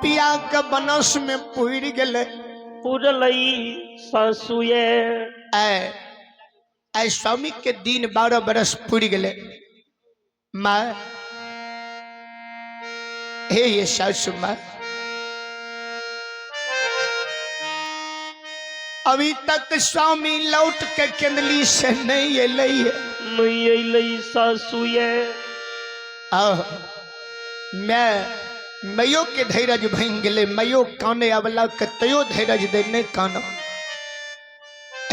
पिया के बनस में पुर गले पुरलई सासुए ऐ स्वामी के दिन 12 बरस पुर गले माँ हे ये सासु माँ अभी तक स्वामी लौट के केंदली से नहीं नहीं सासुए मयो के धैर्य भंग गले मयो काने अवला के तयो धैर्य दे नहीं कानो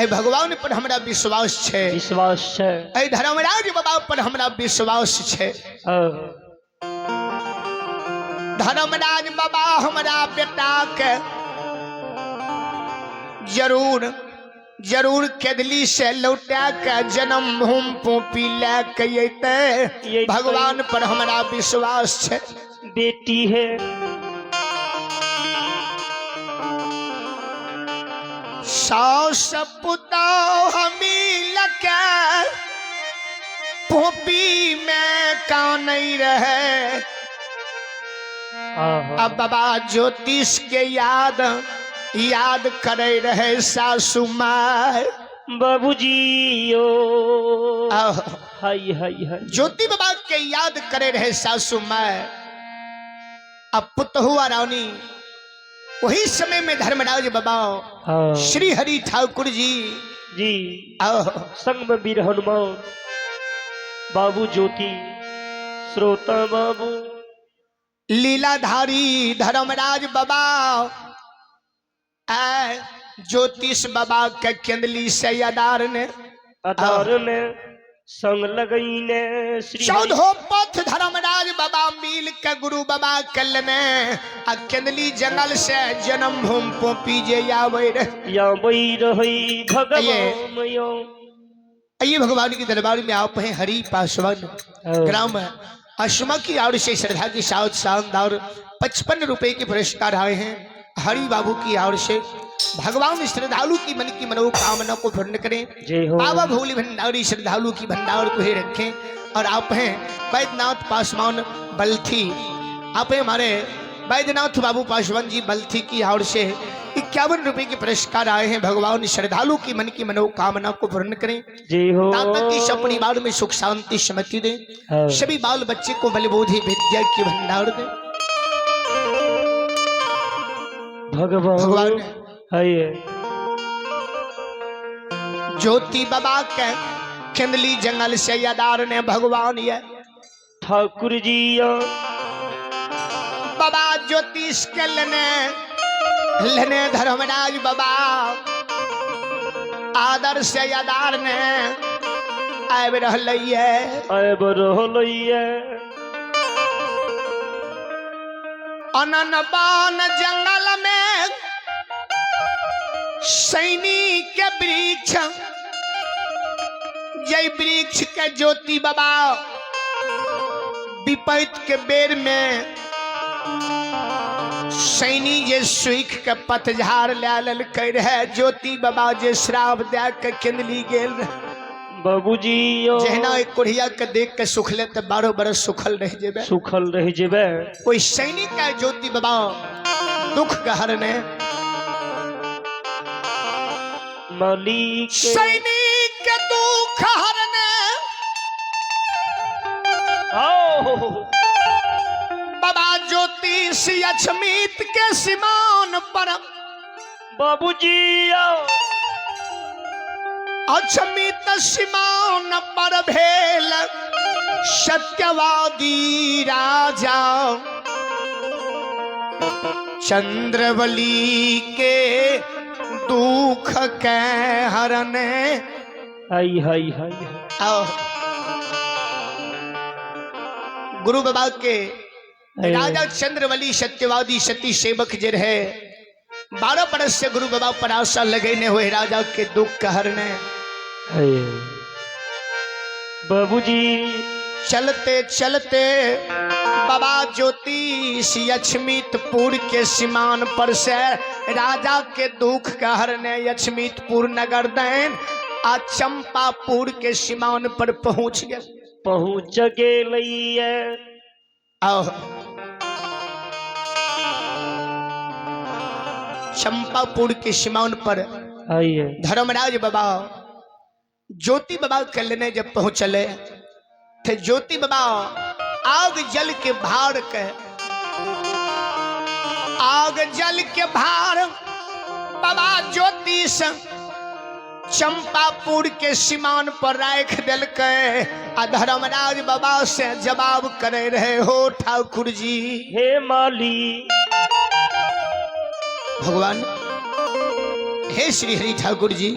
ऐ भगवान पर हमरा विश्वास छे ऐ धर्मराज बाबा पर हमरा विश्वास छे धर्मराज बाबा हमरा बेटा के जरूर केदली से लौटा के जन्म भूमि पोपी लेके अइते भगवान पर हमरा विश्वास छे बेटी है सास पुतौ हमी लके पोपी में कान नहीं रहे अब बाबा ज्योतिष के याद करे रहे सासु माय बाबूजी हाय ज्योति बाबा के याद करे रहे सासु माय अब पुतहुआ रानी वही समय में धर्मराज बाबा श्री हरि ठाकुर जी संग में वीर हनुमान बाबू ज्योति श्रोता बाबू लीलाधारी धर्मराज बाबा ज्योतिष बाबा के केंदली से अदार ने संग लगईने चौदह पथ धर्मराज बाबा मिल के गुरु बाबा कल में केंदली जंगल से जन्म भूमि पोपी जे आवे रही भगवान आइए भगवान के दरबार में आप हैं हरि पासवान ग्राम अश्मा की ओर से श्रद्धा के साथ शानदार 55 रुपए के पुरस्कार आए हैं हरि बाबू की ओर से भगवान श्रद्धालु की मन की मनोकामना को पूर्ण करें बाबा भोले भंडारी श्रद्धालु की भंडार को ही रखें और आप हैं वैद्यनाथ पासवान बल्थी आप हैं हमारे वैद्यनाथ बाबू पासवान जी बल्थी की ओर से 51 रुपए के पुरस्कार आए हैं भगवान श्रद्धालु की मन की मनोकामना को पूर्ण करें दाता की सब परिवार में सुख शांति समृद्धि दें सभी बाल बच्चे को बलबोधि विद्या की भंडार दें भगवान ज्योति बाबा के केंदली जंगल से यादार ने भगवान ये ठाकुर जी बाबा ज्योतिष के लेने धर्मराज बाबा आदर से यादार ने आब रहलैये अनन बान जंगल में सैनी के वृक्ष जय वृक्ष के ज्योति बाबा विपैत के बेर में सैनी जे सुख के पतझार लाल कर रहे ज्योति बाबा जे श्राप दे के केंदली गेल बाबूजी जहना एक कोढ़िया के देख के सुखले तो 12 बरस सुखल रह जेबे कोई सैनिक का ज्योति बाबा दुख का हरने मालिक सैनिक के दुख हरने बाबा ज्योतिष अछमीत के सिमान पर बाबूजी अछमीत सिमान पर भेल सत्यवादी राजा चंद्रवली के दुख के हरने हाय गुरु बाबा के राजा चंद्रवली सत्यवादी सती सेवक जे रहे 12 बरस से गुरु बाबा पर आशा लगेने हुए राजा के दुख का हरने बाबूजी चलते चलते बाबा ज्योतिष अछमीतपुर के सीमान पर से राजा के दुख का हरने अछमीतपुर नगर दैन आ चंपापुर के सीमान पर पहुंच गए चंपापुर के सीमाओं पर आइए धर्मराज बाबा ज्योति बाबा के लेने जब पहुंचले थे, ज्योति बाबा आग जल के भार के, आग जल के भार बाबा ज्योति से चंपापुर के सीमान पर राख दिल के। धर्मराज बाबा से जवाब करे रहे हो ठाकुर जी। हे माली भगवान, हे श्री हरि ठाकुर जी,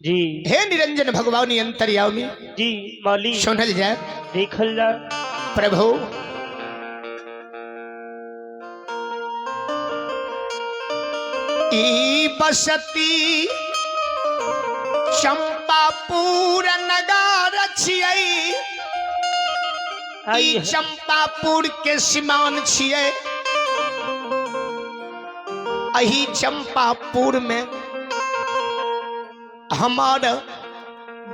जी हे निरंजन भगवान अंतर्यामी जी माली सुनल जाए। देखल जा प्रभु ई बसती चंपापुर नगर छियै, ई चंपापुर के सीमान छियै। अही चंपापुर में हमार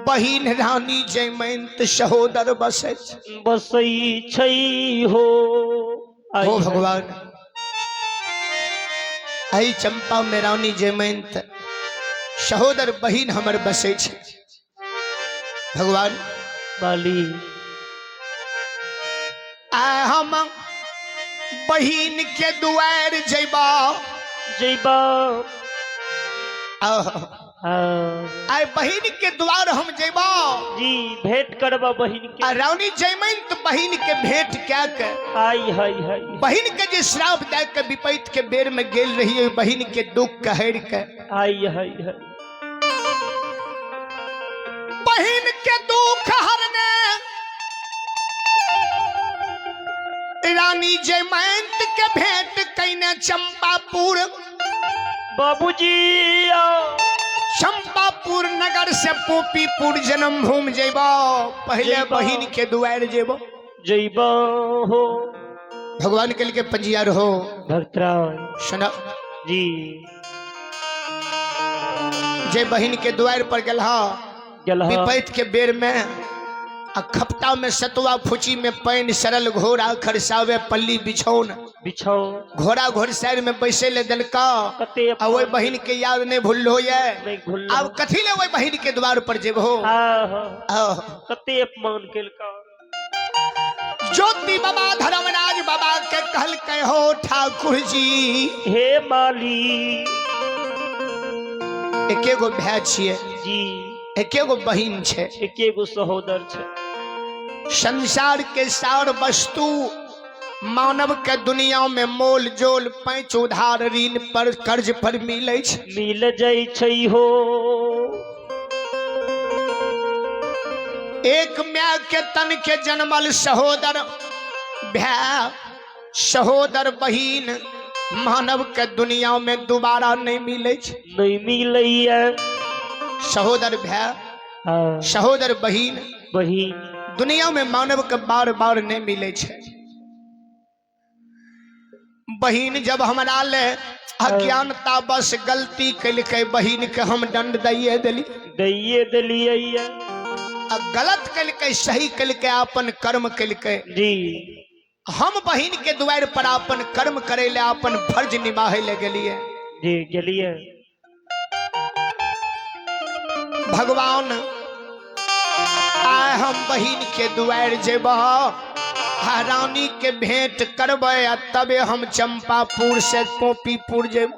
बहिन रानी जयमंत सहोदर बसे बसई छई हो। हो भगवान, अही चंपा में रानी जयमंत सहोदर बहिन हमर बसे छे। भगवान माली हम बहिन के दुआर जइबा जइबा आय बहिन के द्वार हम जइबा जी भेंट करबा बहिन के। रानी जयमंत बहिन के भेंट क्या के आई हाय हाय बहिन के जे श्राप दे के विपैत के बेर में गेल रही बहिन के दुख कहर के। आई हाय हाय बहिन के दुख हरने रानी जयमंत के भेंट कैने चंपापुर। बाबूजी चंपापुर नगर से पोपीपुर जन्म भूमि जेबा, पहले बहिन के दुआर जेबो जइबा हो। भगवान के लिए पंजियार हो भक्तराज सुना जी। जे बहिन के द्वार पर गलहा विपैत के बेर में खपटा में सतुआ फुची में पैन सरल घोड़ा खरसावे पल्ली बिछौन बिछाओ घोड़ा घोड़सार में बैसे ले दलका। कते वही बहिन के याद नहीं भूलो ये नहीं भूल अब कथी ले वही बहिन के द्वार पर जेबो। कते अपमान केलका। ज्योति बाबा धर्मराज बाबा के कहल के हो ठाकुर जी। हे माली एके गो भाई छिए जी, एके गो बहिन छे, एके गो सहोदर छे। संसार के सार वस्तु मानव के दुनिया में मोल जोल पैंच उधार ऋण पर कर्ज पर मिले छे। मिल जाई छई हो। एक माय के तन के जन्मल सहोदर भाई सहोदर बहिन मानव के दुनिया में दोबारा नहीं मिले छे। नहीं मिलैया सहोदर भाई सहोदर बहिन बहिन दुनिया में मानव के बार बार नहीं मिले छे। बहिन जब हमरा ले अज्ञानता बस गलती कैलकै बहिन के हम दंड दैये दिलियै गलत कैलकै सही कैलकै अपन कर्म कैलकै जी। हम बहिन के द्वार पर अपन कर्म करे ले अपन फर्ज निभाए ले गेलिए जी गेलिए। भगवान आय हम बहिन के द्वार जेबा रानी के भेंट करबे तबे हम चंपापुर से पोपीपुर जेब।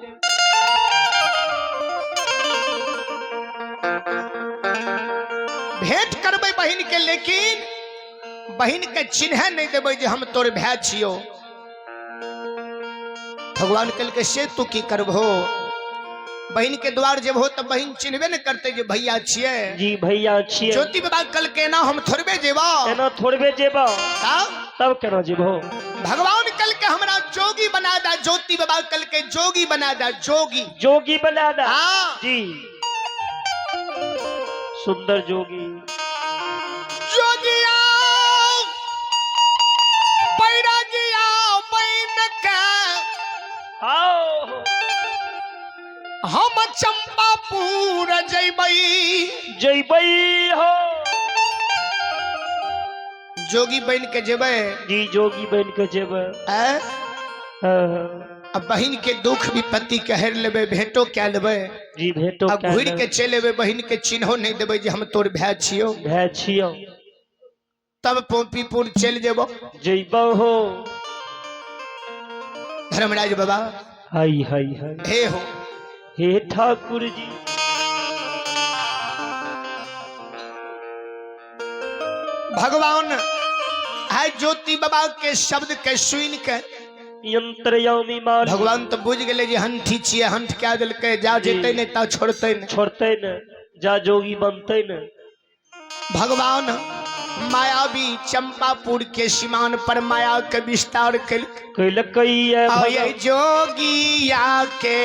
भेंट करबे बहिन के, लेकिन बहिन के चिन्ह नहीं देबे जे हम तोर भाई छियो। भगवान कल के से तू की करबो बहिन के द्वार जब हो तब बहिन चिन्हबे न करते जे भैया छिए जी भैया छिए। ज्योति बाबा कल के ना हम थोड़बे जेबा एना थोड़बे जेबा तब केना जेबो। भगवान कल के हमरा जोगी बना दा, ज्योति बाबा कल के जोगी बना दा, जोगी बना दा जी। सुंदर जोगी जोगिया बैरागिया बैन के आओ हम चंपापुर जइबै हो। जोगी बन के जेबै जी जोगी बन के जेबै। अब बहन के दुख विपत्ति कहर लेबे भेंटो क्या लेबे जी भेटो अब घुर के चले अबे बहन के चिन्हो नहीं देबे जे हम तोर भाई छियो भय छियो तब पोपीपुर चल जेबो जइबो हो धर्मराज बाबा हाय हाय हाय हे हो हे ठाकुर जी भगवान है ज्योति बाबा के शब्द के सुन के यंत्रयामी मार भगवान तो बुझ गए जे हंठी छिए हंठ क्या दिल के जा जेते नहीं ता छोड़ते नहीं छोड़ते न जा जोगी बनते न भगवान मायावी चंपापुर के सीमान पर माया के विस्तार कैल आये जोगिया के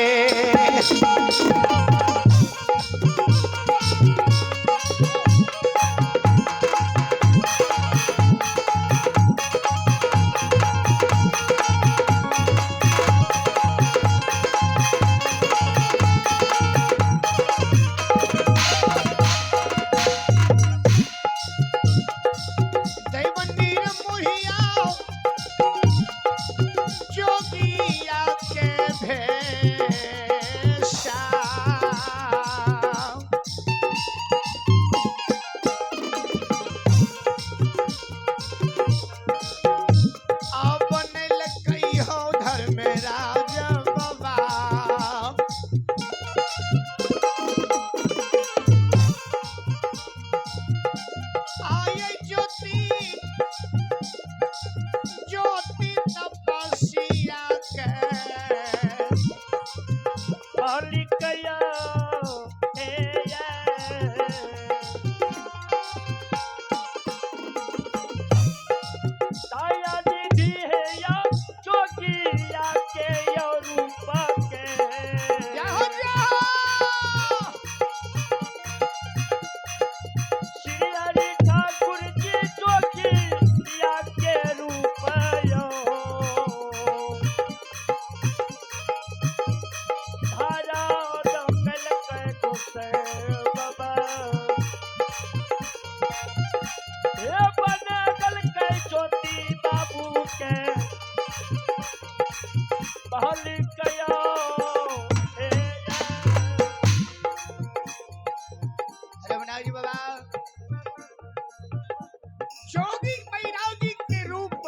जोगी बैरागी के रूप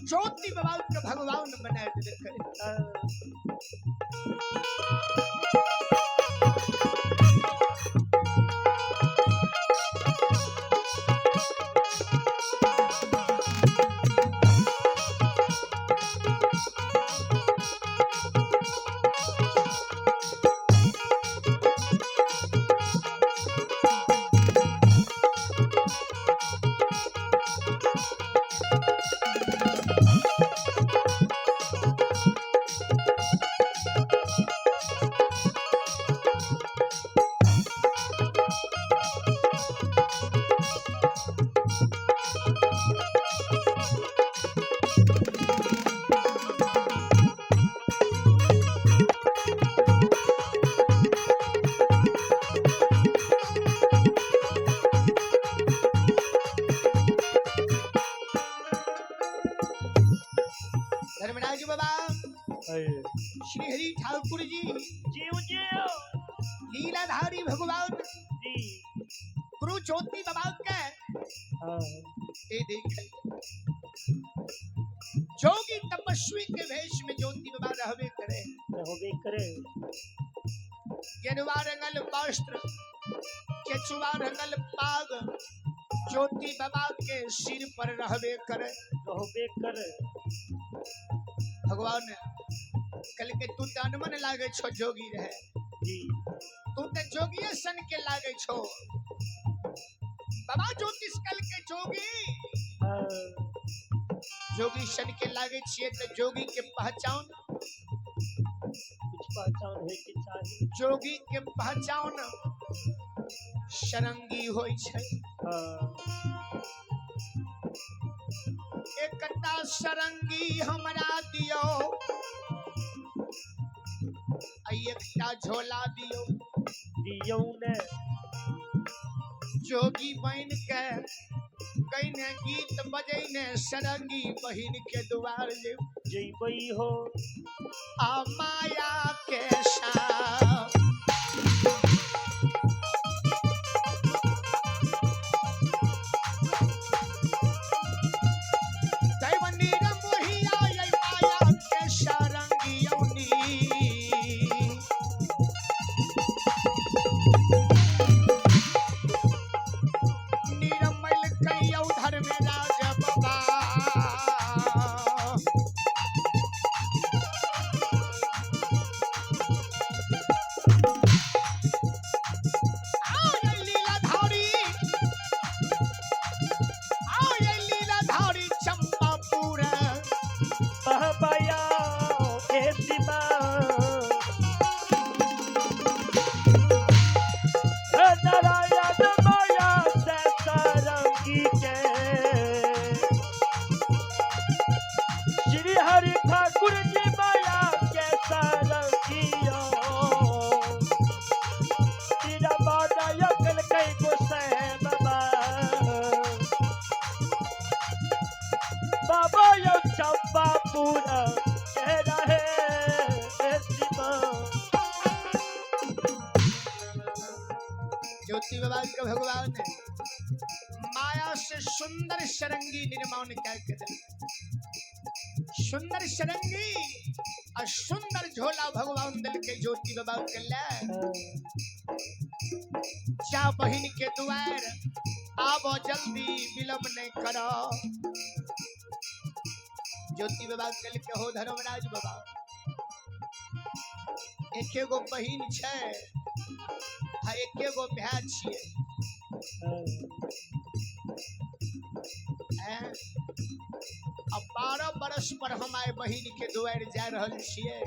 ज्योति बाबा के भगवान बनाए धर्मराज बाबा श्री हरि ठाकुर जी जीव जीव लीलाधारी भगवान जी गुरु ज्योति बाबा के ए देख जोगी तपस्वी के वेश में ज्योति बाबा रहबे करे होबे करे गेरुआ रंगल वस्त्र केचुआ रंगल पाग ज्योति बाबा के सिर पर रहबे करे होबे करे भगवान कल के तू तन मन लागे छो जोगी रहे जी तू ते जोगिए सन के लागे छो बाबा ज्योतिष कल के जोगी सन के लागे छिए तो जोगी के पहचान कुछ पहचान है कि चाहिए जोगी के पहचान शरंगी होय छै एकटा शरंगी हमरा दियो एकटा झोला दियो दियो ने जोगी बन के गईने गीत बजैने सरंगी बहिन के दुआर जे जइबई हो आ माया के साथ दैवनी रे मोहिया ये माया के सरंगी औनी निरमल कइयौ धर्म राज बाबा आओ ये लीलाधारी चंपापुर बहबया के सिवा नारायण माया से सरंगी के श्री हरि ठाकुर जी माया के सरंगियो तेरा बाजा यकल कई गोसाई बाबा यो चंपापुर कह रहे शिवा ज्योति बाबा के भगवान ने माया से सुंदर सरंगी निर्माण करके दिल सुंदर सरंगी और सुंदर झोला भगवान दिल के ज्योति बाबा के ले जा बहिन के द्वार आवो जल्दी विलंब नहीं करो ज्योति बाबा कल के हो धर्मराज बाबा एके गो बहिन छै आ एके गो भाई छिए अब 12 बरस पर हम आए बहिन के दुआर जा रहल छिए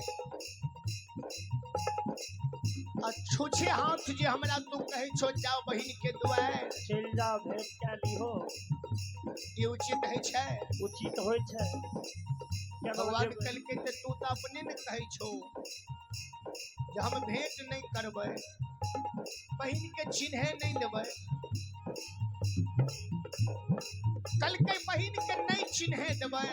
आ छुछे हाथ जे हमरा तू कहे छो जाओ बहिन के दुआर चल जा भेंट क्या ली हो ये उचित है छै उचित होय छै क्या भगवान बाबा कल के तू तो अपने न कहे छो जे हम भेंट नहीं करबे बहिन के चिन्हे नहीं देबे कल के बहिन के नहीं चिन्हे देबे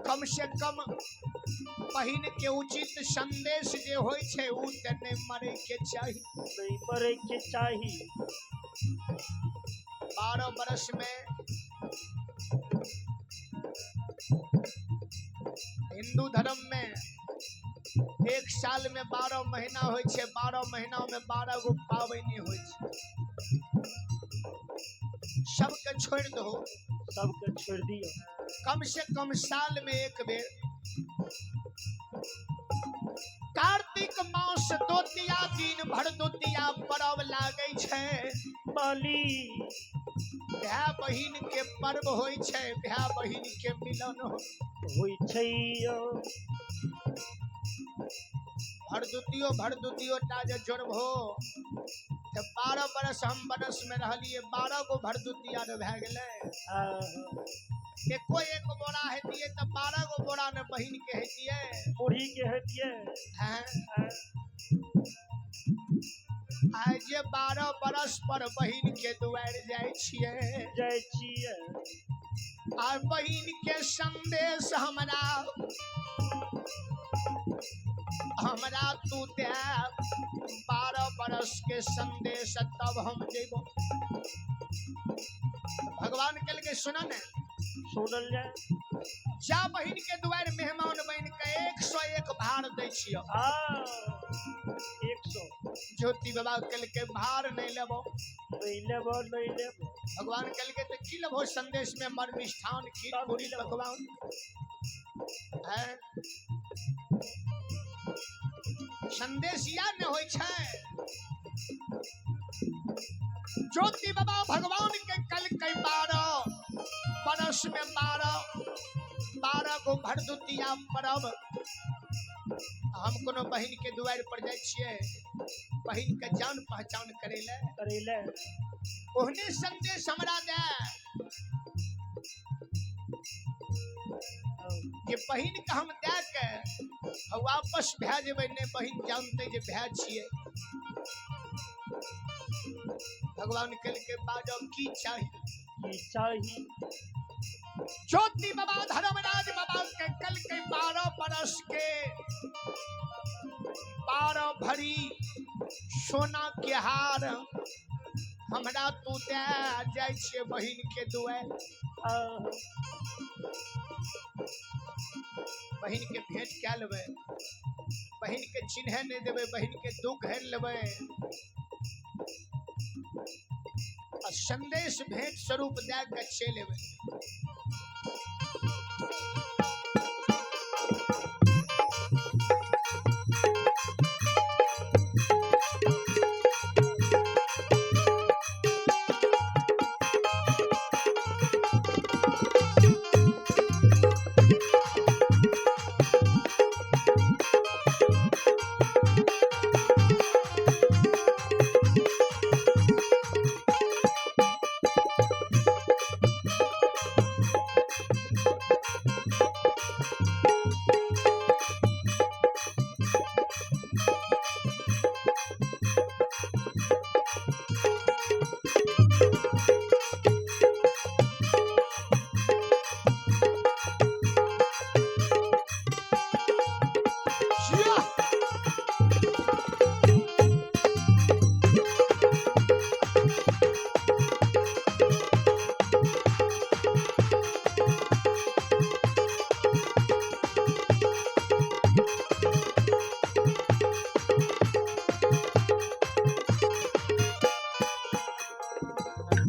कम से कम बहिन के उचित संदेश जे होय छै उ ते नहीं मरे के चाही नहीं मरे के चाही 12 बरस में हिंदू धर्म में एक साल में 12 महीना होय छै 12 महीना में 12 गो पाबनि होय छै सबके छोड़ दो सबके छोड़ दियो कम से कम साल में एक बेर कार्तिक मास दोतिया दिन भर दोतिया पर्व लागे छै माली भाई बहिन के पर्व होय छै भाई बहिन के मिलन होय छै यो भरदुतियो टा जे जोड़बो तो 12 बरस हम बरस में रहलिए 12 गो भरदुतिया न भए गेलै एको एक बोरा हेतिए तो 12 गो बोरा न बहिन के हेतिए बूढ़ी के हटिए हैं आइ जे 12 बरस पर बहिन के दुआर जाय छिए आ बहिन के संदेश हमरा तू दे 12 बरस के संदेश तब हम जेबो भगवान कल के सुना ने सुनल जाए जा बहिन के दुआर मेहमान बन के 101 भार दै छियो 100 ज्योति बाबा कल के भार नहीं लेबो नहीं लेबो भगवान कल के तो की लेबो संदेश में मर मिष्ठान खीर पूरी भगवान है संदेश या न होय छै ज्योति बाबा भगवान के कल के 12 बरस में 12 गो भरदुतिया पर्व हम कोनो बहिन के दुआर पर जाय छिए बहिन के जान पहचान करेले ओहने संदेश हमरा दे कि बहिन के हम दे के वापस भे जेबे ने बहिन जानते जे भे छिए भगवान कल के बाजो की चाहिए की चाहिए ज्योति बाबा धर्मराज बाबा के कल के 12 बरस के 12 भरी सोना के हार हमरा तू दे जाय छे बहिन के दुआ बहिन के भेंट क्या लेबै बहिन के चिन्ह नहीं देबै बहिन के दुख हर लेबै और संदेश भेंट स्वरूप दे के चल लेबै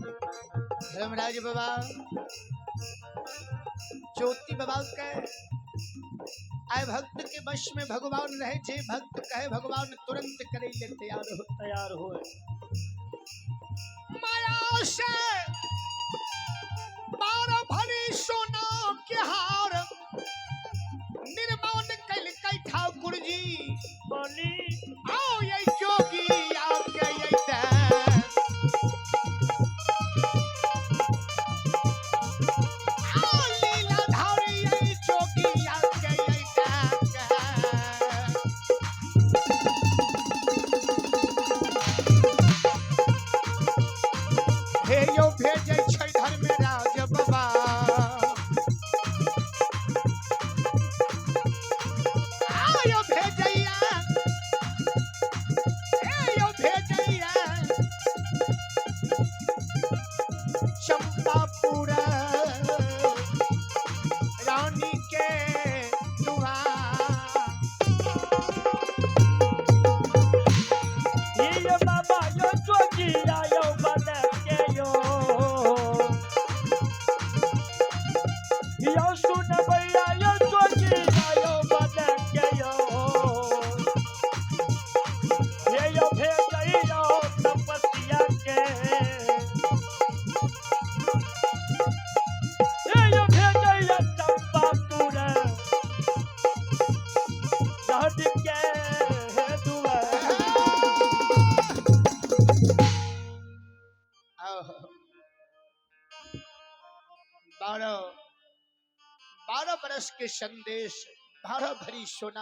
धर्मराज बाबा ज्योति बाबा के आय भक्त के वश में भगवान रहे जे भक्त कहे भगवान तुरंत करे ले तैयार हो माया से 12 भरी सोना के हार निर्माण कल कई ठाकुर जी बोली आओ ये जोगी आके ये भेजे छै धर्मराज बाबा आयो भेजैया आयो भेजैया चंपापुर रानी के दुआर ये बाबा यो जोगी आयो बने के यो यो सुन भैया यो जोगी आयो बने के यो ये यो भेजई यो तपस्या के ये यो भेजई यो चंपापुर रानी के दुआर बारह बरस के संदेश 12 भरी सोना